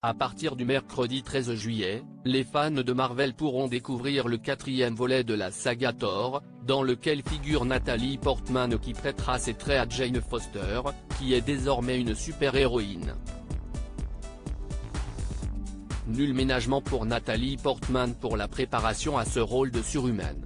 À partir du mercredi 13 juillet, les fans de Marvel pourront découvrir le 4e volet de la saga Thor, dans lequel figure Natalie Portman qui prêtera ses traits à Jane Foster, qui est désormais une super-héroïne. Nul ménagement pour Natalie Portman pour la préparation à ce rôle de surhumaine.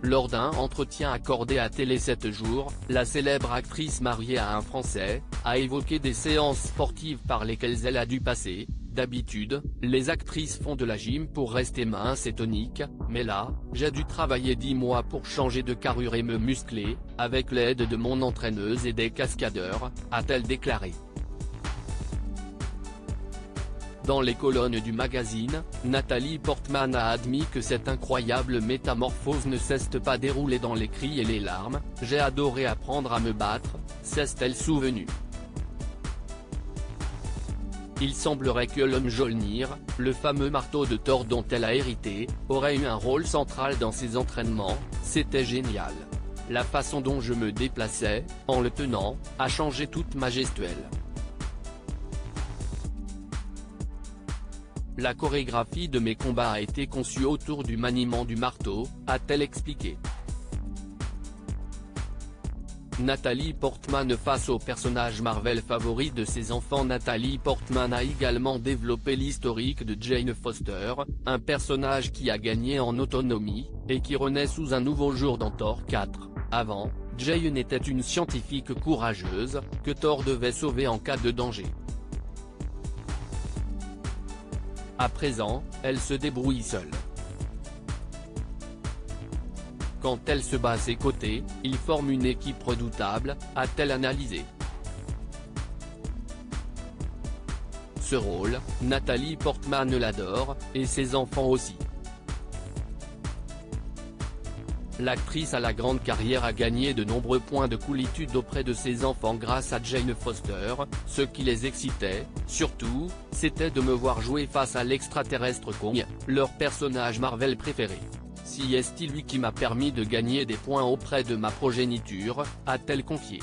Lors d'un entretien accordé à Télé 7 jours, la célèbre actrice mariée à un Français, a évoqué des séances sportives par lesquelles elle a dû passer. D'habitude, les actrices font de la gym pour rester minces et toniques, mais là, j'ai dû travailler 10 mois pour changer de carrure et me muscler, avec l'aide de mon entraîneuse et des cascadeurs, a-t-elle déclaré. Dans les colonnes du magazine, Natalie Portman a admis que cette incroyable métamorphose ne s'est pas déroulée dans les cris et les larmes. « J'ai adoré apprendre à me battre », s'est-elle souvenue. Il semblerait que le Mjolnir, le fameux marteau de Thor dont elle a hérité, aurait eu un rôle central dans ses entraînements. C'était génial. La façon dont je me déplaçais, en le tenant, a changé toute ma gestuelle. La chorégraphie de mes combats a été conçue autour du maniement du marteau, a-t-elle expliqué. Natalie Portman face au personnage Marvel favori de ses enfants. Natalie Portman a également développé l'historique de Jane Foster, un personnage qui a gagné en autonomie, et qui renaît sous un nouveau jour dans Thor 4. Avant, Jane était une scientifique courageuse, que Thor devait sauver en cas de danger. À présent, elle se débrouille seule. Quand elle se bat à ses côtés, ils forment une équipe redoutable, a-t-elle analysé. Ce rôle, Natalie Portman l'adore, et ses enfants aussi. L'actrice à la grande carrière a gagné de nombreux points de coolitude auprès de ses enfants grâce à Jane Foster. Ce qui les excitait, surtout, c'était de me voir jouer face à l'extraterrestre Kong, leur personnage Marvel préféré. Si est-il lui qui m'a permis de gagner des points auprès de ma progéniture, a-t-elle confié.